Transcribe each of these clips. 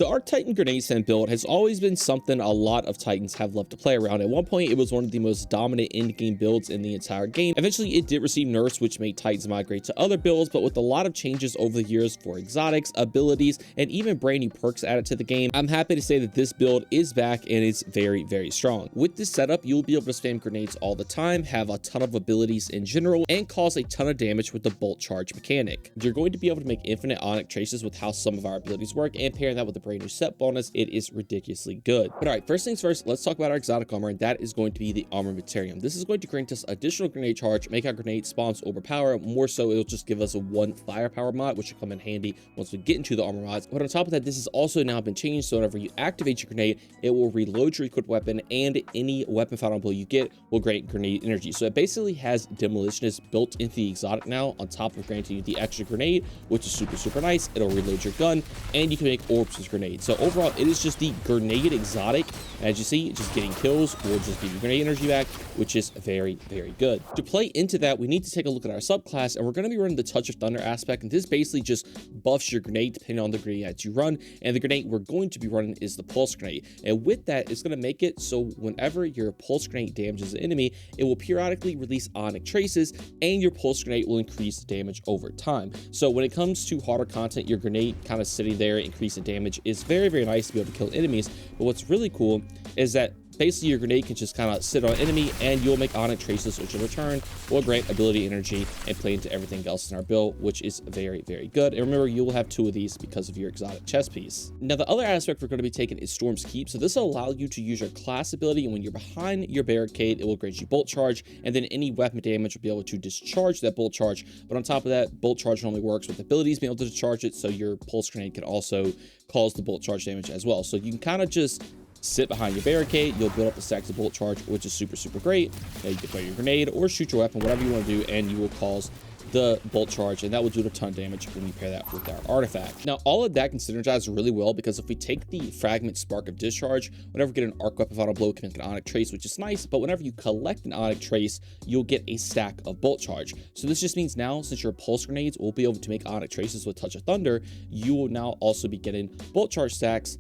our Titan grenade send build has always been something a lot of Titans have loved to play around. At one point, it was one of the most dominant in-game builds in the entire game. Eventually, it did receive nerfs, which made Titans migrate to other builds, but with a lot of changes over the years for exotics, abilities, and even brand new perks added to the game, I'm happy to say that this build is back and it's very, very strong. With this setup, you'll be able to spam grenades all the time, have a ton of abilities in general, and cause a ton of damage with the bolt charge mechanic. You're going to be able to make infinite onyx traces with how some of our abilities work, and pairing that with the brand new set bonus, it is ridiculously good. But all right, first things first, let's talk about our exotic armor, and that is going to be the armor materium. This is going to grant us additional grenade charge, make our grenade spawns overpower. More so, it'll just give us a 1 firepower mod, which will come in handy once we get into the armor mods. But on top of that, this has also now been changed, so whenever you activate your grenade, it will reload your equipped weapon, and any weapon found on blow you get will grant grenade energy. So it basically has demolitionist built into the exotic now, on top of granting you the extra grenade, which is super, super nice. It'll reload your gun, and you can make orbs with grenades. So overall, it is just the grenade exotic. As you see, just getting kills will just give you grenade energy back, which is very, very good. To play into that, we need to take a look at our subclass, and we're going to be running the Touch of Thunder aspect, and this basically just buffs your grenade depending on the grenade that you run. And the grenade we're going to be running is the pulse grenade, and with that, it's going to make it so whenever your pulse grenade damages an enemy, it will periodically release onyx traces, and your pulse grenade will increase damage over time. So when it comes to harder content, your grenade kind of sitting there increasing damage is very, very nice to be able to kill enemies. But what's really cool is that basically your grenade can just kind of sit on an enemy, and you'll make onyx traces, which in return will grant ability energy and play into everything else in our build, which is very, very good. And remember, you will have 2 of these because of your exotic chest piece. Now, the other aspect we're going to be taking is Storm's Keep. So this will allow you to use your class ability, and when you're behind your barricade, it will grant you bolt charge, and then any weapon damage will be able to discharge that bolt charge. But on top of that, bolt charge only works with abilities being able to discharge it, so your pulse grenade can also cause the bolt charge damage as well. So you can kind of just sit behind your barricade, you'll build up the stacks of bolt charge, which is super, super great. Now you can throw your grenade or shoot your weapon, whatever you want to do, and you will cause the bolt charge, and that will do a ton of damage when you pair that with our artifact. Now, all of that can synergize really well, because if we take the fragment Spark of Discharge, whenever we get an arc weapon final blow, it can make an onyx trace, which is nice, but whenever you collect an onyx trace, you'll get a stack of bolt charge. So this just means now, since your pulse grenades will be able to make onyx traces with Touch of Thunder, you will now also be getting bolt charge stacks,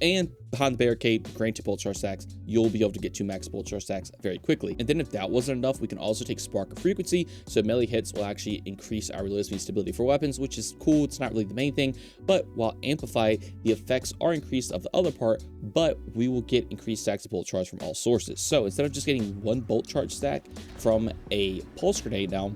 and behind the barricade, granted bolt charge stacks, you'll be able to get 2 max bolt charge stacks very quickly. And then if that wasn't enough, we can also take Spark of Frequency, so melee hits will actually increase our reload speed stability for weapons, which is cool. It's not really the main thing, but while amplified, the effects are increased of the other part, but we will get increased stacks of bolt charge from all sources. So instead of just getting 1 bolt charge stack from a pulse grenade now,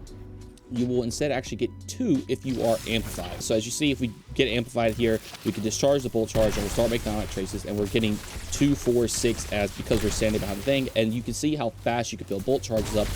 you will instead actually get 2 if you are amplified. So as you see, if we get amplified here, we can discharge the bolt charge, and we'll start making onyx traces, and we're getting 2, 4, 6 as because we're standing behind the thing. And you can see how fast you can build bolt charges up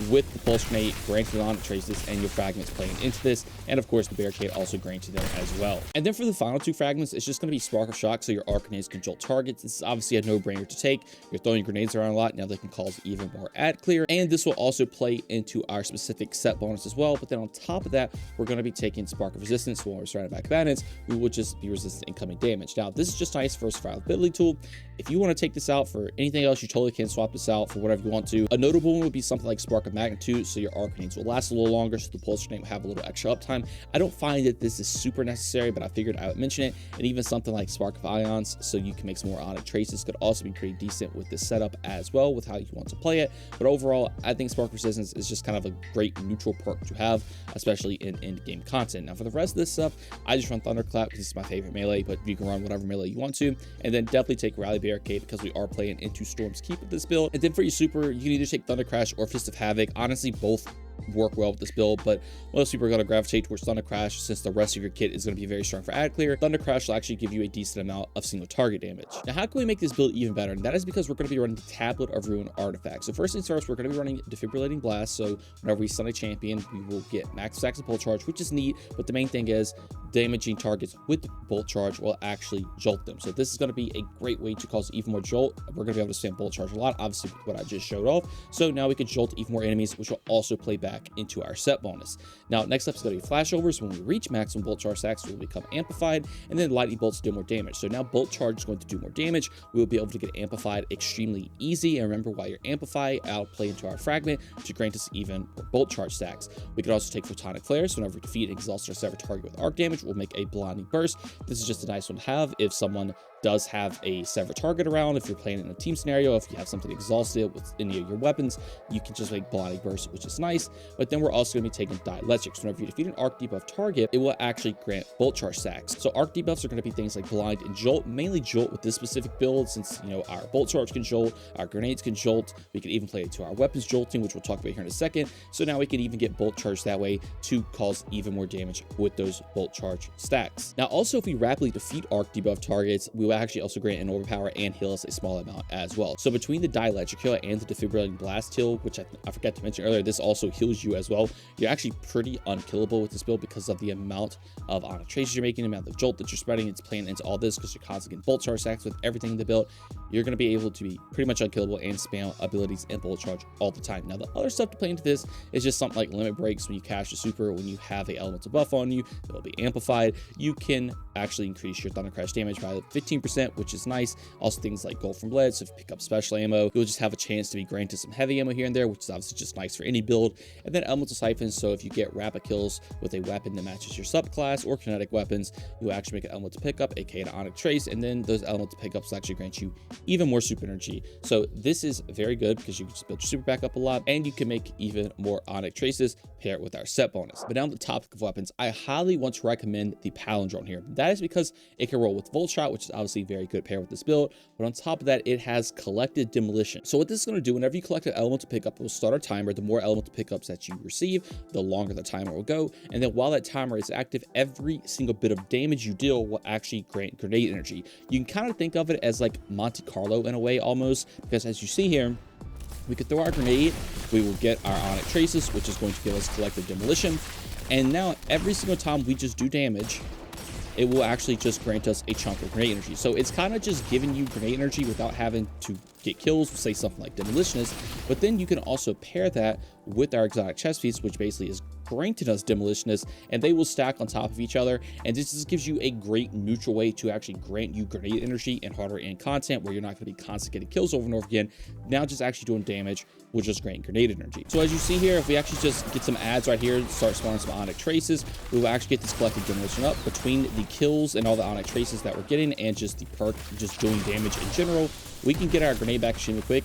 with the pulse grenade, granting onyx traces, and your fragments playing into this. And of course, the barricade also granting them as well. And then for the final 2 fragments, it's just going to be Spark of Shock, so your arc grenades can jolt targets. This is obviously a no-brainer to take. You're throwing your grenades around a lot, now they can cause even more ad clear, and this will also play into our specific set bonus as well. But then on top of that, we're going to be taking Spark of Resistance. So when we're surrounded by combatants, we will just be resistant to incoming damage. Now, this is just nice for a survivability tool. If you want to take this out for anything else, you totally can swap this out for whatever you want to. A notable one would be something like Spark of Magnitude, so your arc grenades will last a little longer, so the pulse grenade will have a little extra uptime. I don't find that this is super necessary, but I figured I would mention it. And even something like Spark of Ions, so you can make some more onyx traces, could also be pretty decent with this setup as well, with how you want to play it. But overall, I think Spark Resistance is just kind of a great neutral perk to have, especially in end-game content. Now, for the rest of this stuff, I just run Thunderclap because it's my favorite melee, but you can run whatever melee you want to. And then definitely take Rally Barricade, because we are playing into Storm's Keep with this build. And then for your super, you can either take Thunder Crash or Fist of Havoc. Honestly, both work well with this build, but most people are going to gravitate towards Thunder Crash, since the rest of your kit is going to be very strong for ad clear. Thunder Crash will actually give you a decent amount of single target damage. Now, how can we make this build even better? And that is because we're going to be running the Tablet of Ruin artifact. So first things first, we're going to be running Defibrillating Blast, so whenever we stun a champion, we will get max stacks of bolt charge, which is neat, but the main thing is damaging targets with bolt charge will actually jolt them. So this is going to be a great way to cause even more jolt. We're going to be able to spam bolt charge a lot, obviously with what I just showed off. So now we can jolt even more enemies, which will also play back back into our set bonus. Now, next up is going to be flashovers. When we reach maximum bolt charge stacks, we will become amplified, and then lightning bolts do more damage. So now bolt charge is going to do more damage. We will be able to get amplified extremely easy. And remember, while you're amplified, I'll play into our fragment to grant us even more bolt charge stacks. We could also take photonic flares. Whenever we defeat and exhaust our severed target with arc damage, we'll make a blinding burst. This is just a nice one to have if someone does have a severed target around. If you're playing in a team scenario, if you have something exhausted with any of your weapons, you can just make blinding burst, which is nice. But then we're also going to be taking dielectrics. Whenever you defeat an arc debuff target, it will actually grant bolt charge stacks. So arc debuffs are going to be things like blind and jolt, mainly jolt with this specific build, since our bolt charge can jolt, our grenades can jolt. We can even play it to our weapons jolting, which we'll talk about here in a second. So now we can even get bolt charge that way to cause even more damage with those bolt charge stacks. Now also, if we rapidly defeat arc debuff targets, we will actually also grant an overpower and heal us a small amount as well. So between the dielectric heal and the defibrillating blast heal, which I forgot to mention earlier, this also heals you as well. You're actually pretty unkillable with this build because of the amount of onyx traces you're making, the amount of jolt that you're spreading. It's playing into all this because you're constantly getting bolt charge stacks with everything in the build. You're going to be able to be pretty much unkillable and spam abilities and bolt charge all the time. Now, the other stuff to play into this is just something like limit breaks. When you cast a super, when you have a elemental buff on you, it will be amplified. You can actually increase your thunder crash damage by 15%, which is nice. Also things like gold from lead, so if you pick up special ammo, you'll just have a chance to be granted some heavy ammo here and there, which is obviously just nice for any build. And then elemental siphons, so if you get rapid kills with a weapon that matches your subclass or kinetic weapons, you actually make an elemental pickup, aka an onyx trace, and then those elemental pickups actually grant you even more super energy. So this is very good because you can just build your super back up a lot, and you can make even more onyx traces paired with our set bonus. But now on the topic of weapons, I highly want to recommend the palindrome here. That is because it can roll with volt shot, which is obviously very good pair with this build, but on top of that, it has collected demolition. So what this is going to do, whenever you collect an elemental pickup, it will start a timer. The more elemental pickups that you receive, the longer the timer will go, and then while that timer is active, every single bit of damage you deal will actually grant grenade energy. You can kind of think of it as like Monte Carlo in a way almost, because as you see here, we could throw our grenade, we will get our onyx traces, which is going to give us collective demolition, and now every single time we just do damage, it will actually just grant us a chunk of grenade energy. So it's kind of just giving you grenade energy without having to get kills, say something like demolitionist. But then you can also pair that with our exotic chest piece, which basically is granted us demolitionist, and they will stack on top of each other. And this just gives you a great neutral way to actually grant you grenade energy and harder in content, where you're not going to be constantly getting kills over and over again. Now just actually doing damage will just grant grenade energy. So as you see here, if we actually just get some adds right here, start spawning some onyx traces, we will actually get this collective demolition up between the kills and all the onyx traces that we're getting, and just the perk just doing damage in general. We can get our grenade back extremely quick.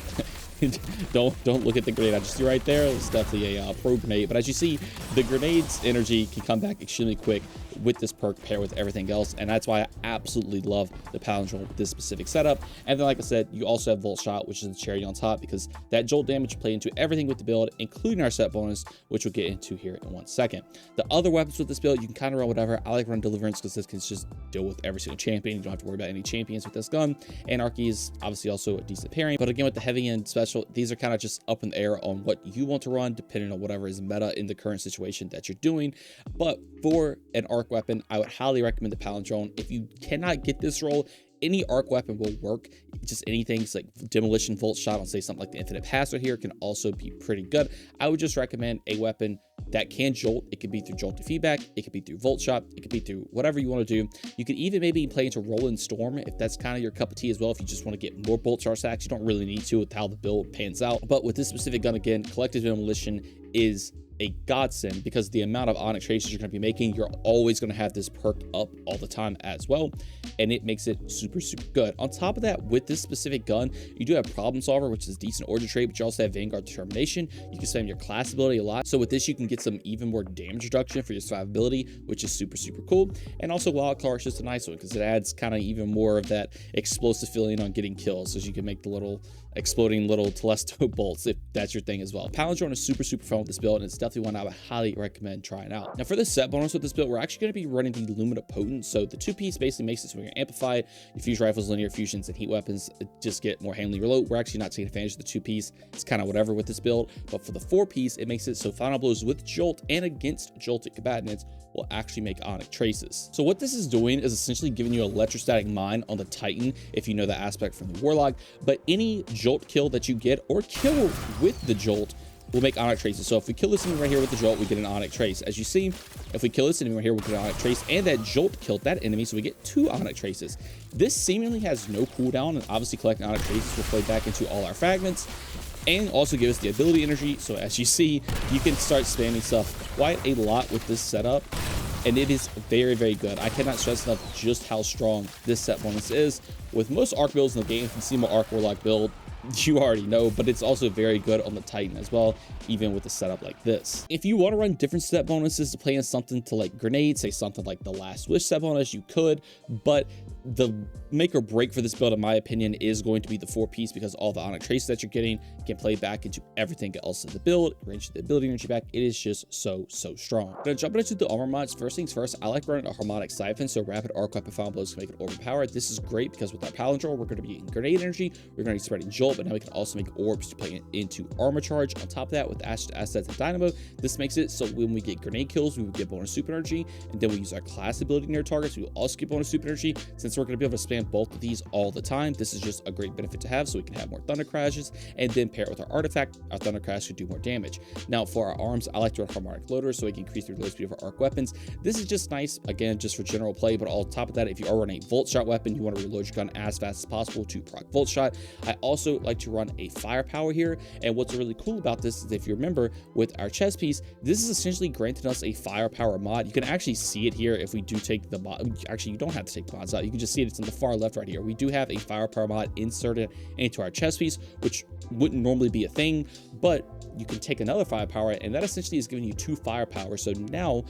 don't look at the grenade I just threw right there. It's definitely a pro grenade, but as you see, the grenade's energy can come back extremely quick with this perk paired with everything else, and that's why I absolutely love the palindrome with this specific setup. And then, like I said, you also have volt shot, which is the cherry on top, because that jolt damage play into everything with the build, including our set bonus, which we'll get into here in 1 second. The other weapons with this build, you can kind of run whatever. I like run deliverance because this can just deal with every single champion. You don't have to worry about any champions with this gun. Anarchy is obviously also a decent pairing, but again, with the heavy and special, these are kind of just up in the air on what you want to run, depending on whatever is meta in the current situation that you're doing. But for an arc weapon, I would highly recommend the palindrome. If you cannot get this roll, any arc weapon will work. Just anything like demolition, volt shot, on say something like the infinite passer here can also be pretty good. I would just recommend a weapon that can jolt. It could be through jolt to feedback, it could be through volt shot, it could be through whatever you want to do. You could even maybe play into roll and storm if that's kind of your cup of tea as well. If you just want to get more bolt charge stacks, you don't really need to with how the build pans out. But with this specific gun, again, collective demolition is a godsend, because the amount of onyx traces you're going to be making, you're always going to have this perk up all the time as well, and it makes it super good. On top of that, with this specific gun, you do have problem solver, which is a decent order trait, but you also have vanguard determination. You can spam your class ability a lot, so with this you can get some even more damage reduction for your survivability, which is super cool. And also wild card is just a nice one because it adds kind of even more of that explosive feeling on getting kills, so you can make the little exploding little telesto bolts if that's your thing as well. Palindrome is super fun with this build, and it's definitely one I would highly recommend trying out. Now for the set bonus with this build, we're actually going to be running the Lumina Potent. So the 2-piece basically makes it so when you're amplified, your fuse rifles, linear fusions, and heat weapons just get more handily reload. We're actually not taking advantage of the 2-piece. It's kind of whatever with this build, but for the 4-piece, it makes it so final blows with jolt and against jolted combatants will actually make onyx traces. So what this is doing is essentially giving you electrostatic mine on the Titan, if you know the aspect from the Warlock, but any jolt kill that you get or kill with the jolt will make Onyx traces. So if we kill this enemy right here with the jolt, we get an Onyx trace. As you see, if we kill this enemy right here, we get an Onyx trace, and that jolt killed that enemy, so we get 2 Onyx traces. This seemingly has no cooldown, and obviously collecting Onyx traces will play back into all our fragments, and also give us the ability energy. So as you see, you can start spamming stuff quite a lot with this setup, and it is very, very good. I cannot stress enough just how strong this set bonus is. With most arc builds in the game, if you see my arc warlock build, you already know, but it's also very good on the Titan as well, even with a setup like this. If you want to run different set bonuses to play in something to like grenades, say something like the Last Wish set bonus, you could, but the make or break for this build, in my opinion, is going to be the 4-piece, because all the Onyx traces that you're getting can play back into everything else in the build, range the ability energy back. It is just so strong. Gonna jump into the armor mods. First things first, I like running a harmonic siphon, so rapid arc weapon final blows can make it overpowered. This is great because with our palindrome, we're going to be getting grenade energy, we're going to be spreading jolt, but now we can also make orbs to play into armor charge. On top of that, with acid assets and dynamo, this makes it so when we get grenade kills, we will get bonus super energy, and then we use our class ability near targets, we will also get bonus super energy. Since we're going to be able to spam both of these all the time, this is just a great benefit to have, so we can have more thunder crashes, and then pair it with our artifact, our thunder crash should do more damage. Now for our arms, I like to run harmonic loader so we can increase the reload speed of our arc weapons. This is just nice, again, just for general play, but on top of that, if you are running a volt shot weapon, you want to reload your gun as fast as possible to proc volt shot. I also like to run a firepower here, and what's really cool about this is, if you remember, with our chest piece, this is essentially granting us a firepower mod. You can actually see it here if we do take the mod. Actually, you don't have to take the mods out, you can just see it. It's on the far left right here. We do have a firepower mod inserted into our chest piece, which wouldn't normally be a thing, but you can take another firepower, and that essentially is giving you 2 firepower. So now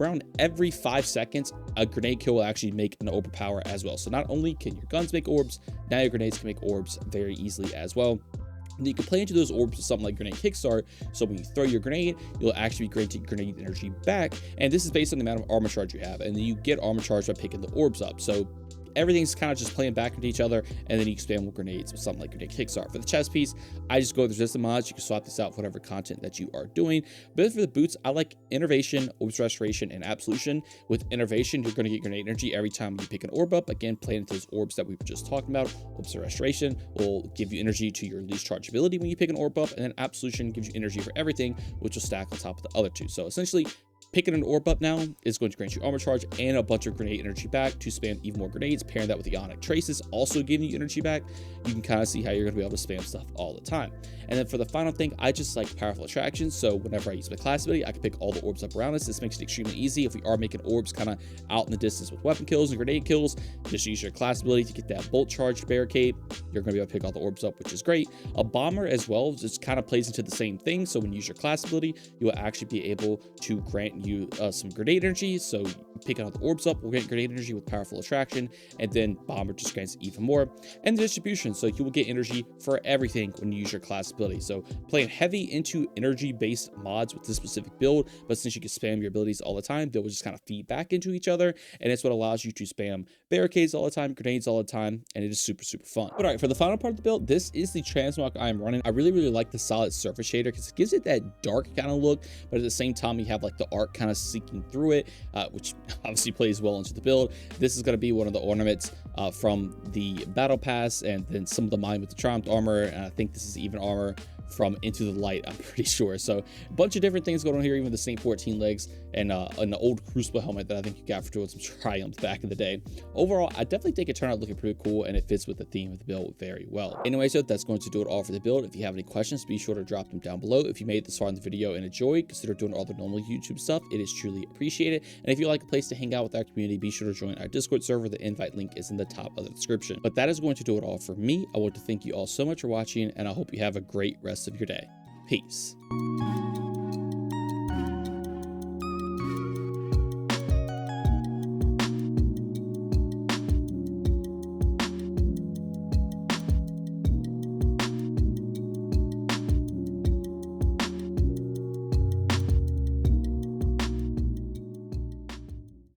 around every 5 seconds, a grenade kill will actually make an overpower as well. So not only can your guns make orbs, now your grenades can make orbs very easily as well. And you can play into those orbs with something like Grenade Kickstart, so when you throw your grenade, you'll actually be granting grenade energy back, and this is based on the amount of armor charge you have, and then you get armor charge by picking the orbs up. So everything's kind of just playing back into each other, and then you can spam with grenades with something like Grenade Kickstart. For the chest piece, I just go with resistant mods. You can swap this out for whatever content that you are doing. But for the boots, I like Innervation, Orbs Restoration, and Absolution. With Innervation, you're going to get grenade energy every time you pick an orb up. Again, playing into those orbs that we were just talking about. Orbs Restoration will give you energy to your least charge ability when you pick an orb up, and then Absolution gives you energy for everything, which will stack on top of the other 2. So essentially, picking an orb up now is going to grant you armor charge and a bunch of grenade energy back to spam even more grenades. Pairing that with the Onyx traces, also giving you energy back, you can kind of see how you're going to be able to spam stuff all the time. And then for the final thing, I just like powerful attraction. So whenever I use my class ability, I can pick all the orbs up around us. This makes it extremely easy. If we are making orbs kind of out in the distance with weapon kills and grenade kills, just use your class ability to get that bolt charge barricade. You're going to be able to pick all the orbs up, which is great. A bomber as well just kind of plays into the same thing. So when you use your class ability, you will actually be able to grant you some grenade energy. So picking all the orbs up will get grenade energy with powerful attraction, and then bomber just grants even more. And the distribution, so you will get energy for everything when you use your class ability. So playing heavy into energy based mods with this specific build, but since you can spam your abilities all the time, they will just kind of feed back into each other, and it's what allows you to spam barricades all the time, grenades all the time, and it is super fun. But all right, for the final part of the build, this is the Transmog I am running. I really like the solid surface shader because it gives it that dark kind of look, but at the same time you have like the arc kind of seeking through it, which obviously plays well into the build. This is going to be one of the ornaments from the battle pass, and then some of the mine with the triumph armor, and I think this is even armor from Into the Light, I'm pretty sure. So a bunch of different things going on here, even the Saint 14 legs and an old Crucible helmet that I think you got for doing some triumphs back in the day. Overall, I definitely think it turned out looking pretty cool, and it fits with the theme of the build very well. Anyway, so that's going to do it all for the build. If you have any questions, be sure to drop them down below. If you made it this far in the video and enjoyed, consider doing all the normal YouTube stuff. It is truly appreciated. And if you like a place to hang out with our community, be sure to join our Discord server. The invite link is in the top of the description. But that is going to do it all for me. I want to thank you all so much for watching, and I hope you have a great rest of your day. Peace.